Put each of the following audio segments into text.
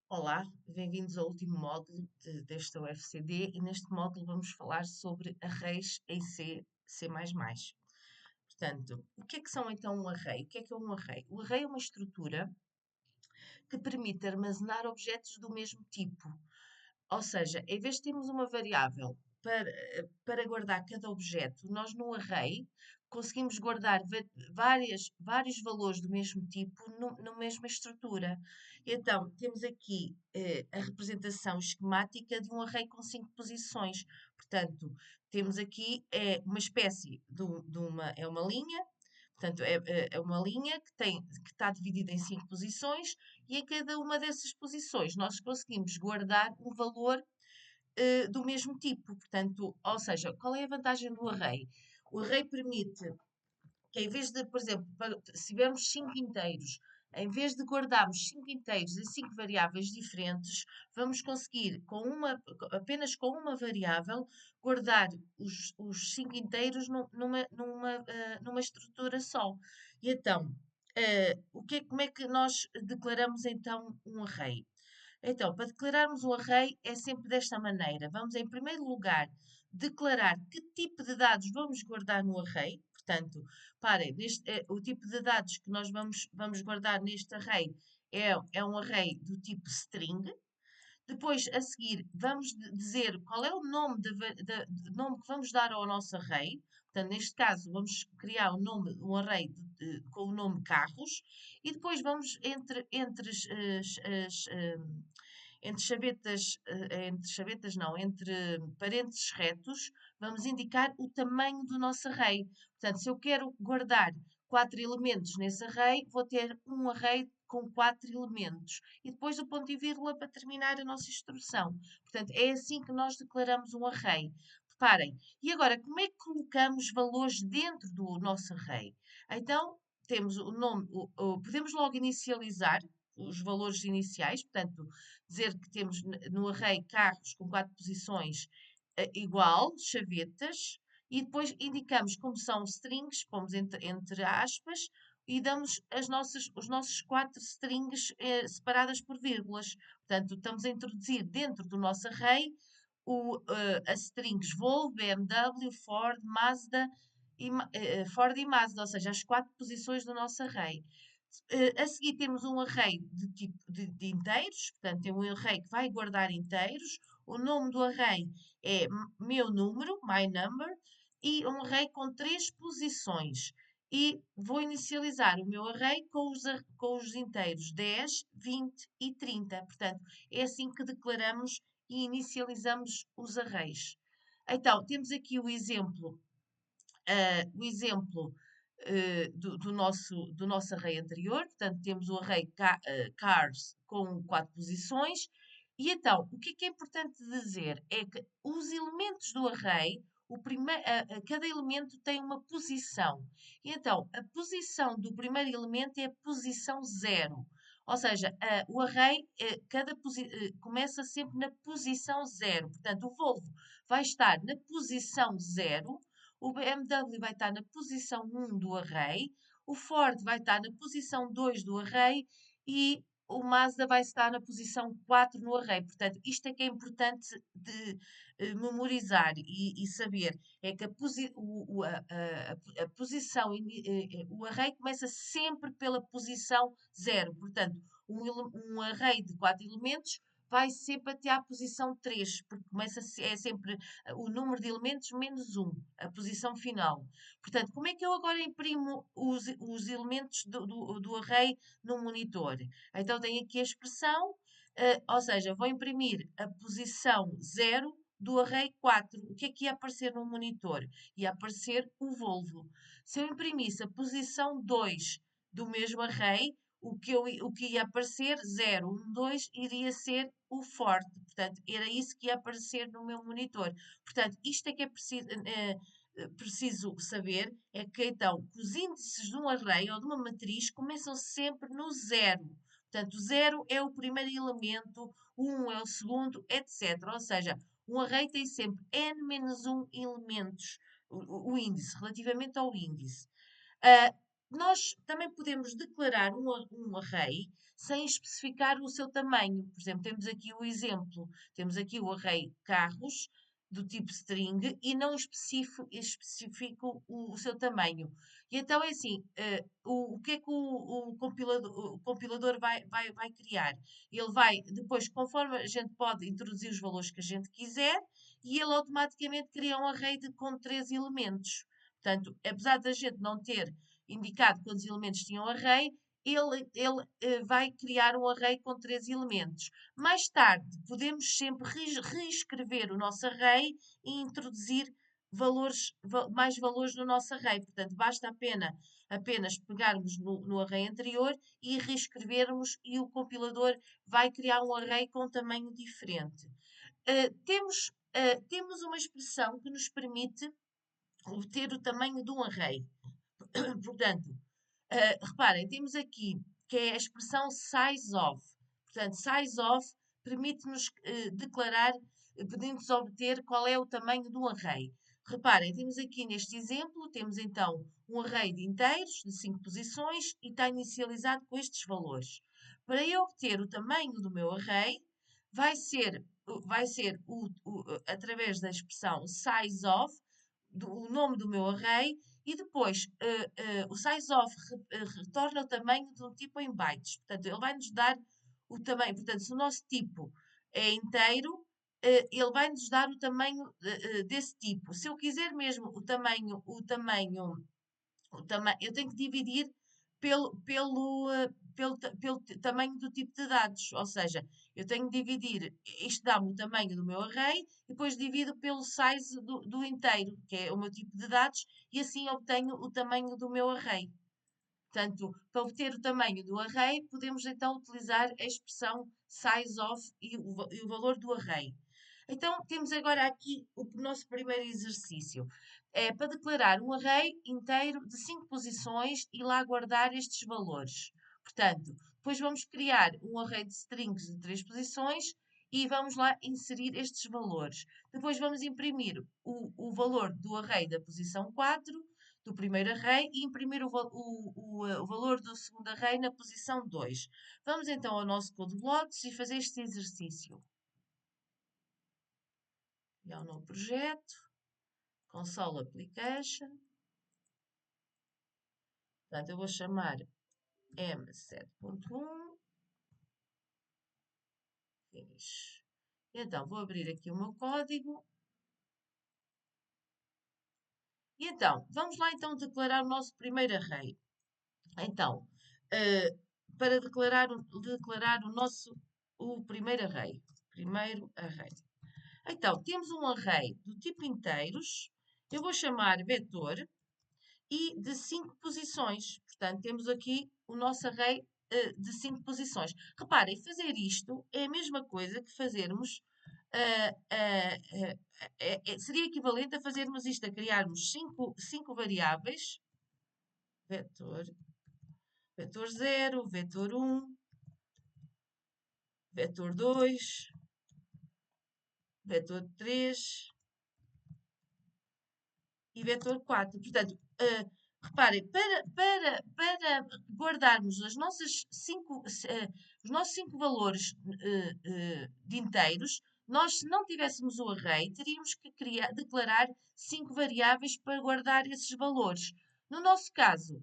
Olá, bem-vindos ao último módulo desta UFCD e neste módulo vamos falar sobre arrays em C, C++. Portanto, o que é que são então um array? O que é um array? O array é uma estrutura que permite armazenar objetos do mesmo tipo. Ou seja, em vez de termos uma variável para guardar cada objeto, nós no array conseguimos guardar vários valores do mesmo tipo na mesma estrutura. Então, temos aqui a representação esquemática de um array com 5 posições. Portanto, temos aqui uma espécie de uma linha. Portanto, é uma linha que está dividida em 5 posições e em cada uma dessas posições nós conseguimos guardar um valor do mesmo tipo. Portanto, ou seja, qual é a vantagem do array? O array permite que em vez de, por exemplo, se tivermos 5 inteiros, em vez de guardarmos 5 inteiros em 5 variáveis diferentes, vamos conseguir, apenas com uma variável, guardar os 5 inteiros numa estrutura só. E então, como é que nós declaramos então um array? Então, para declararmos um array é sempre desta maneira. Vamos, em primeiro lugar, declarar que tipo de dados vamos guardar no array. Portanto, parem, o tipo de dados que nós vamos guardar neste array é um array do tipo string. Depois, a seguir, vamos dizer qual é o nome, nome que vamos dar ao nosso array. Portanto, neste caso, vamos criar um array com o nome carros. E depois vamos, entre chavetas não, entre parênteses retos, vamos indicar o tamanho do nosso array. Portanto, se eu quero guardar 4 elementos nesse array, vou ter um array com 4 elementos. E depois o ponto e vírgula para terminar a nossa instrução. Portanto, é assim que nós declaramos um array. Reparem, e agora, como é que colocamos valores dentro do nosso array? Então, temos o nome, podemos logo inicializar os valores iniciais, portanto, dizer que temos no array carros com 4 posições igual, chavetas, e depois indicamos como são strings, pomos entre aspas, e damos os nossos 4 strings separadas por vírgulas. Portanto, estamos a introduzir dentro do nosso array as strings Volvo, BMW, Ford, Mazda Ford e Mazda, ou seja, as 4 posições do nosso array. A seguir temos um array de tipo de inteiros, portanto, tem um array que vai guardar inteiros. O nome do array é meu número, my number, e um array com 3 posições. E vou inicializar o meu array com os inteiros 10, 20 e 30. Portanto, é assim que declaramos e inicializamos os arrays. Então, temos aqui do nosso array anterior. Portanto, temos o array cars com 4 posições. E então, o que é importante dizer é que os elementos do array, cada elemento tem uma posição. E então, a posição do primeiro elemento é a posição 0. Ou seja, o array começa sempre na posição 0. Portanto, o Volvo vai estar na posição 0, o BMW vai estar na posição 1 do array, o Ford vai estar na posição 2 do array e o Mazda vai estar na posição 4 no array. Portanto, isto é que é importante de memorizar e saber. É que a posição, o array começa sempre pela posição 0. Portanto, um array de 4 elementos vai sempre até à posição 3, porque é sempre o número de elementos menos 1, a posição final. Portanto, como é que eu agora imprimo os elementos do array no monitor? Então, tenho aqui a expressão, ou seja, vou imprimir a posição 0 do array 4. O que é que ia aparecer no monitor? Ia aparecer o Volvo. Se eu imprimisse a posição 2 do mesmo array, o que ia aparecer, 0, 1, 2, iria ser o Ford. Portanto, era isso que ia aparecer no meu monitor. Portanto, isto é que é preciso saber, é que então, que os índices de um array ou de uma matriz começam sempre no 0. Portanto, 0 é o primeiro elemento, 1 é o segundo, etc. Ou seja, um array tem sempre n-1 elementos, o índice, relativamente ao índice. Nós também podemos declarar um array sem especificar o seu tamanho. Por exemplo, temos aqui o exemplo, temos aqui o array carros do tipo string e não especifico o seu tamanho. E então é assim, o que é que o compilador vai criar? Ele vai, depois, conforme a gente pode introduzir os valores que a gente quiser, e ele automaticamente cria um array com 3 elementos. Portanto, apesar da gente não ter indicado quantos elementos tinha um array, ele vai criar um array com 3 elementos. Mais tarde, podemos sempre reescrever o nosso array e introduzir mais valores no nosso array. Portanto, basta apenas pegarmos no array anterior e reescrevermos e o compilador vai criar um array com tamanho diferente. Temos uma expressão que nos permite obter o tamanho de um array. Portanto, reparem, temos aqui que é a expressão size of. Portanto, size of permite-nos declarar, podemos obter qual é o tamanho do array. Reparem, temos aqui neste exemplo, temos então um array de inteiros de 5 posições e está inicializado com estes valores. Para eu obter o tamanho do meu array, vai ser através da expressão size of, o nome do meu array, e depois o sizeof retorna o tamanho de um tipo em bytes. Portanto, ele vai nos dar o tamanho. Portanto, se o nosso tipo é inteiro, ele vai nos dar o tamanho desse tipo. Se eu quiser mesmo eu tenho que dividir pelo tamanho do tipo de dados. Ou seja, eu tenho que dividir, isto dá-me o tamanho do meu array, e depois divido pelo size do inteiro, que é o meu tipo de dados, e assim obtenho o tamanho do meu array. Portanto, para obter o tamanho do array, podemos então utilizar a expressão sizeof e o valor do array. Então, temos agora aqui o nosso primeiro exercício. É para declarar um array inteiro de 5 posições e lá guardar estes valores. Portanto, depois vamos criar um array de strings de 3 posições e vamos lá inserir estes valores. Depois vamos imprimir o valor do array da posição 4, do primeiro array, e imprimir o valor do segundo array na posição 2. Vamos então ao nosso code blocks e fazer este exercício. Criar um novo projeto, console application. Portanto, eu vou chamar M7.1. Finish. Então, vou abrir aqui o meu código. E então, vamos lá então declarar o nosso primeiro array. Então, para declarar o primeiro array. Primeiro array. Então, temos um array do tipo inteiros. Eu vou chamar vetor e de 5 posições. Portanto, temos aqui o nosso array de 5 posições. Reparem, fazer isto é a mesma coisa que fazermos. Seria equivalente a fazermos isto, a criarmos 5 variáveis. Vetor 0, vetor 1, vetor 2, vetor 3 e vetor 4. Portanto, reparem, para guardarmos os nossos 5 valores de inteiros, nós, se não tivéssemos o array, teríamos que declarar 5 variáveis para guardar esses valores. No nosso caso,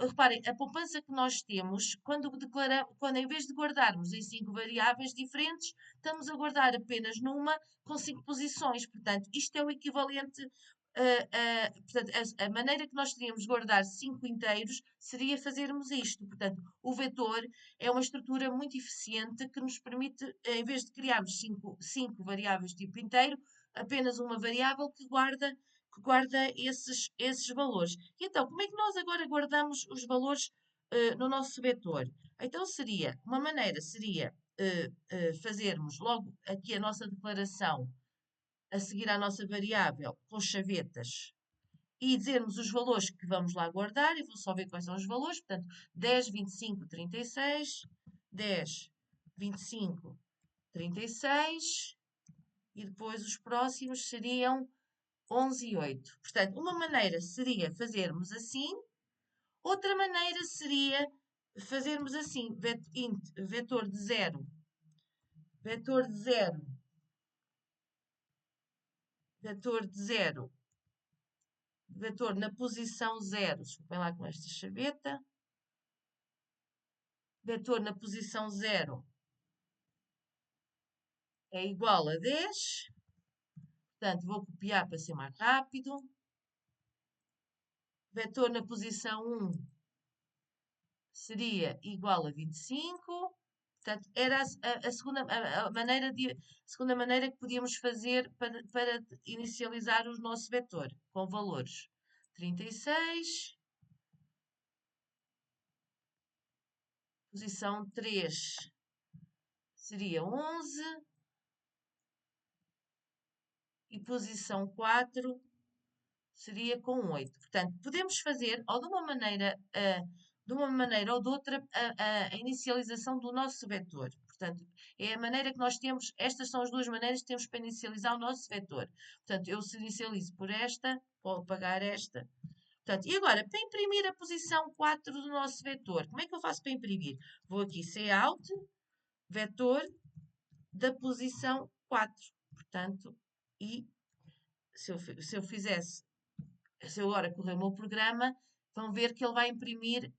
reparem, a poupança que nós temos, quando em vez de guardarmos em 5 variáveis diferentes, estamos a guardar apenas numa com 5 posições. Portanto, isto é o equivalente. Portanto, a maneira que nós teríamos de guardar 5 inteiros seria fazermos isto. Portanto, o vetor é uma estrutura muito eficiente que nos permite, em vez de criarmos 5 variáveis de tipo inteiro, apenas uma variável que guarda esses valores. E então, como é que nós agora guardamos os valores no nosso vetor? Então, uma maneira seria fazermos logo aqui a nossa declaração a seguir à nossa variável com chavetas e dizermos os valores que vamos lá guardar, e vou só ver quais são os valores, portanto, 10, 25, 36, 10, 25, 36, e depois os próximos seriam 11 e 8. Portanto, uma maneira seria fazermos assim, outra maneira seria fazermos assim, vetor de 0, vetor de 0, vetor de 0, vetor na posição 0, desculpem lá com esta chaveta, vetor na posição 0 é igual a 10, portanto vou copiar para ser mais rápido, vetor na posição 1 seria igual a 25, portanto era a segunda maneira que podíamos fazer para inicializar o nosso vetor, com valores 36, posição 3 seria 11 e posição 4 seria com 8. Portanto, podemos fazer ou de uma maneira ou de outra a inicialização do nosso vetor. Portanto, é a maneira que nós temos, estas são as duas maneiras que temos para inicializar o nosso vetor. Portanto, eu se inicializo por esta, vou apagar esta. Portanto, e agora, para imprimir a posição 4 do nosso vetor, como é que eu faço para imprimir? Vou aqui, Cout, vetor da posição 4. Portanto, e se eu fizesse, se eu agora correr o meu programa, vão ver que ele vai imprimir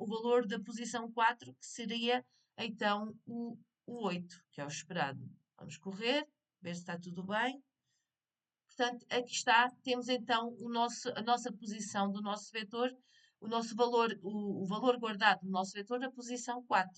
o valor da posição 4, que seria então o 8, que é o esperado. Vamos correr, ver se está tudo bem. Portanto, aqui está, temos então a nossa posição do nosso vetor, o nosso valor, o valor guardado do nosso vetor na posição 4.